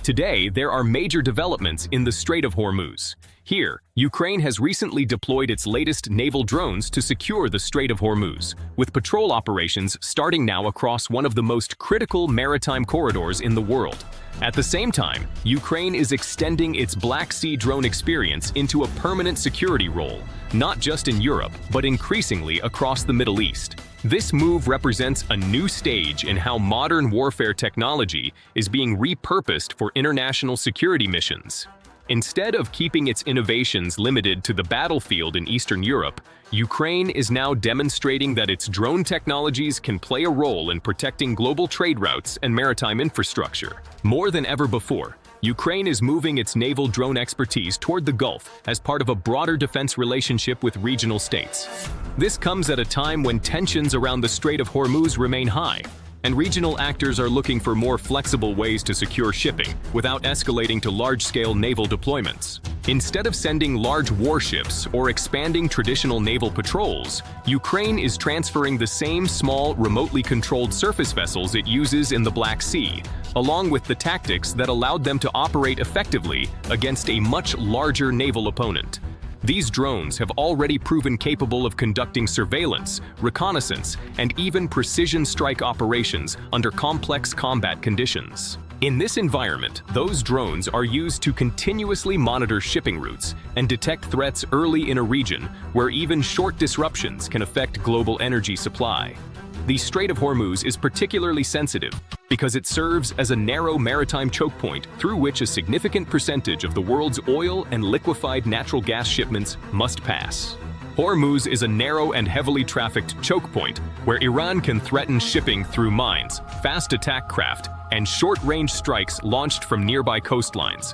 Today, there are major developments in the Strait of Hormuz. Here, Ukraine has recently deployed its latest naval drones to secure the Strait of Hormuz, with patrol operations starting now across one of the most critical maritime corridors in the world. At the same time, Ukraine is extending its Black Sea drone experience into a permanent security role, not just in Europe, but increasingly across the Middle East. This move represents a new stage in how modern warfare technology is being repurposed for international security missions. Instead of keeping its innovations limited to the battlefield in Eastern Europe, Ukraine is now demonstrating that its drone technologies can play a role in protecting global trade routes and maritime infrastructure. More than ever before, Ukraine is moving its naval drone expertise toward the Gulf as part of a broader defense relationship with regional states. This comes at a time when tensions around the Strait of Hormuz remain high, and regional actors are looking for more flexible ways to secure shipping without escalating to large-scale naval deployments. Instead of sending large warships or expanding traditional naval patrols, Ukraine is transferring the same small, remotely controlled surface vessels it uses in the Black Sea, along with the tactics that allowed them to operate effectively against a much larger naval opponent. These drones have already proven capable of conducting surveillance, reconnaissance, and even precision strike operations under complex combat conditions. In this environment, those drones are used to continuously monitor shipping routes and detect threats early in a region where even short disruptions can affect global energy supply. The Strait of Hormuz is particularly sensitive because it serves as a narrow maritime choke point through which a significant percentage of the world's oil and liquefied natural gas shipments must pass. Hormuz is a narrow and heavily trafficked choke point where Iran can threaten shipping through mines, fast attack craft, and short-range strikes launched from nearby coastlines.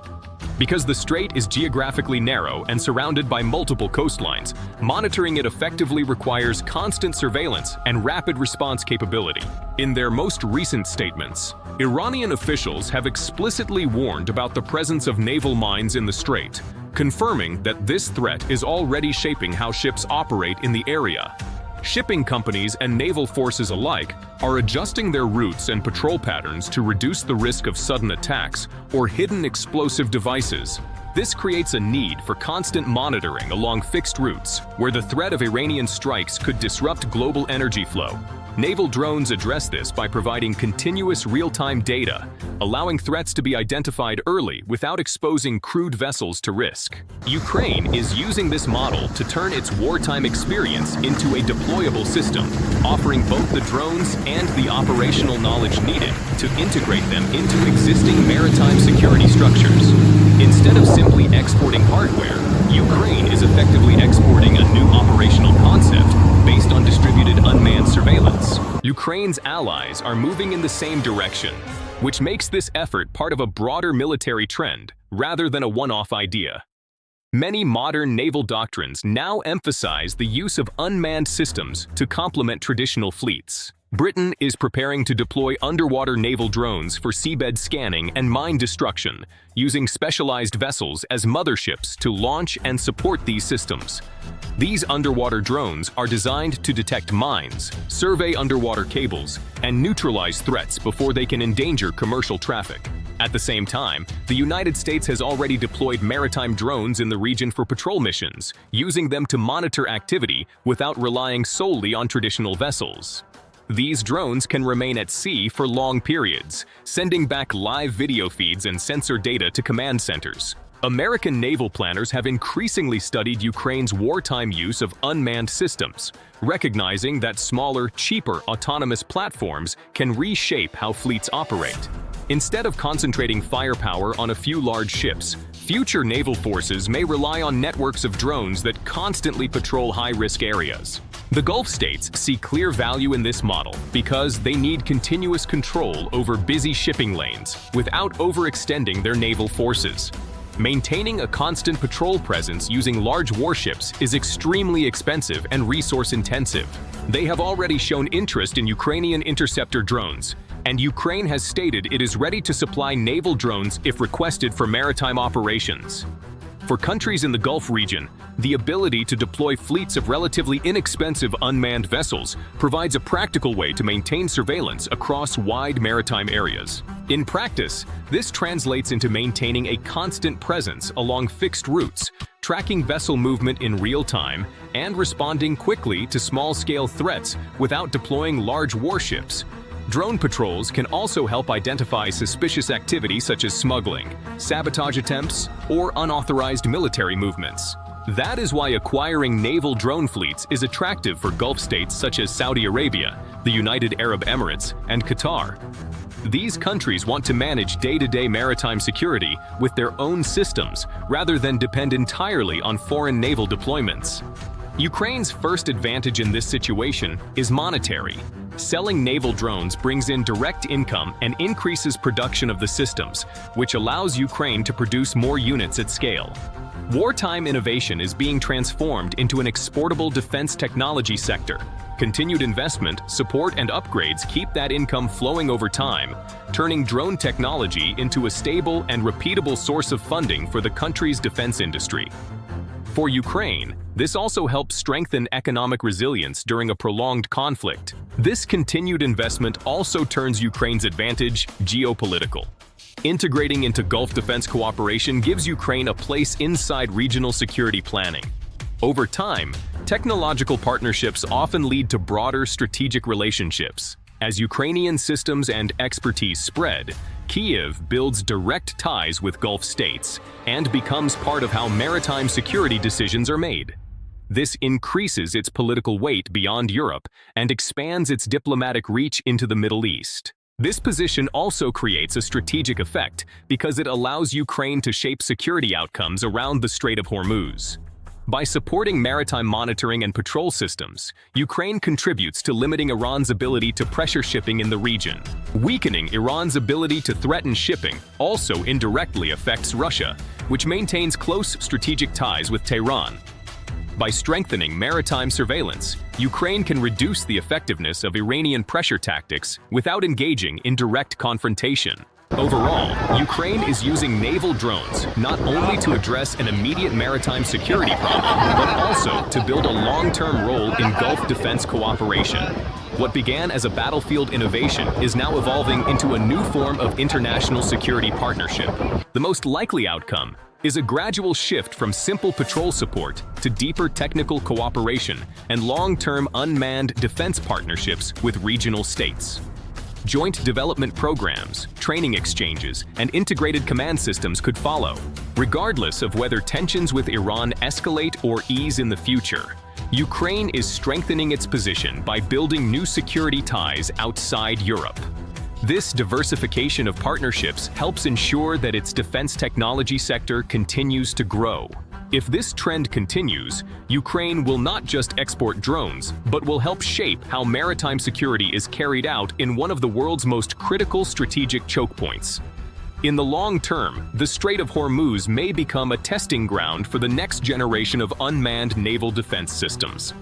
Because the strait is geographically narrow and surrounded by multiple coastlines, monitoring it effectively requires constant surveillance and rapid response capability. In their most recent statements, Iranian officials have explicitly warned about the presence of naval mines in the strait, confirming that this threat is already shaping how ships operate in the area. Shipping companies and naval forces alike are adjusting their routes and patrol patterns to reduce the risk of sudden attacks or hidden explosive devices. This creates a need for constant monitoring along fixed routes, where the threat of Iranian strikes could disrupt global energy flow. Naval drones address this by providing continuous real-time data, allowing threats to be identified early without exposing crewed vessels to risk. Ukraine is using this model to turn its wartime experience into a deployable system, offering both the drones and the operational knowledge needed to integrate them into existing maritime security structures. Instead of simply exporting hardware, Ukraine is effectively exporting a new operational concept based on distributed unmanned surveillance. Ukraine's allies are moving in the same direction, which makes this effort part of a broader military trend rather than a one-off idea. Many modern naval doctrines now emphasize the use of unmanned systems to complement traditional fleets. Britain is preparing to deploy underwater naval drones for seabed scanning and mine destruction, using specialized vessels as motherships to launch and support these systems. These underwater drones are designed to detect mines, survey underwater cables, and neutralize threats before they can endanger commercial traffic. At the same time, the United States has already deployed maritime drones in the region for patrol missions, using them to monitor activity without relying solely on traditional vessels. These drones can remain at sea for long periods, sending back live video feeds and sensor data to command centers. American naval planners have increasingly studied Ukraine's wartime use of unmanned systems, recognizing that smaller, cheaper autonomous platforms can reshape how fleets operate. Instead of concentrating firepower on a few large ships, future naval forces may rely on networks of drones that constantly patrol high-risk areas. The Gulf states see clear value in this model because they need continuous control over busy shipping lanes without overextending their naval forces. Maintaining a constant patrol presence using large warships is extremely expensive and resource-intensive. They have already shown interest in Ukrainian interceptor drones, and Ukraine has stated it is ready to supply naval drones if requested for maritime operations. For countries in the Gulf region, the ability to deploy fleets of relatively inexpensive unmanned vessels provides a practical way to maintain surveillance across wide maritime areas. In practice, this translates into maintaining a constant presence along fixed routes, tracking vessel movement in real time, and responding quickly to small-scale threats without deploying large warships. Drone patrols can also help identify suspicious activity such as smuggling, sabotage attempts, or unauthorized military movements. That is why acquiring naval drone fleets is attractive for Gulf states such as Saudi Arabia, the United Arab Emirates, and Qatar. These countries want to manage day-to-day maritime security with their own systems rather than depend entirely on foreign naval deployments. Ukraine's first advantage in this situation is monetary. Selling naval drones brings in direct income and increases production of the systems, which allows Ukraine to produce more units at scale. Wartime innovation is being transformed into an exportable defense technology sector. Continued investment, support, and upgrades keep that income flowing over time, turning drone technology into a stable and repeatable source of funding for the country's defense industry. For Ukraine, this also helps strengthen economic resilience during a prolonged conflict. This continued investment also turns Ukraine's advantage geopolitical. Integrating into Gulf defense cooperation gives Ukraine a place inside regional security planning. Over time, technological partnerships often lead to broader strategic relationships. As Ukrainian systems and expertise spread, Kyiv builds direct ties with Gulf states and becomes part of how maritime security decisions are made. This increases its political weight beyond Europe and expands its diplomatic reach into the Middle East. This position also creates a strategic effect because it allows Ukraine to shape security outcomes around the Strait of Hormuz. By supporting maritime monitoring and patrol systems, Ukraine contributes to limiting Iran's ability to pressure shipping in the region. Weakening Iran's ability to threaten shipping also indirectly affects Russia, which maintains close strategic ties with Tehran. By strengthening maritime surveillance, Ukraine can reduce the effectiveness of Iranian pressure tactics without engaging in direct confrontation. Overall, Ukraine is using naval drones not only to address an immediate maritime security problem, but also to build a long-term role in Gulf defense cooperation. What began as a battlefield innovation is now evolving into a new form of international security partnership. The most likely outcome is a gradual shift from simple patrol support to deeper technical cooperation and long-term unmanned defense partnerships with regional states. Joint development programs, training exchanges, and integrated command systems could follow, regardless of whether tensions with Iran escalate or ease in the future. Ukraine is strengthening its position by building new security ties outside Europe. This diversification of partnerships helps ensure that its defense technology sector continues to grow. If this trend continues, Ukraine will not just export drones, but will help shape how maritime security is carried out in one of the world's most critical strategic choke points. In the long term, the Strait of Hormuz may become a testing ground for the next generation of unmanned naval defense systems.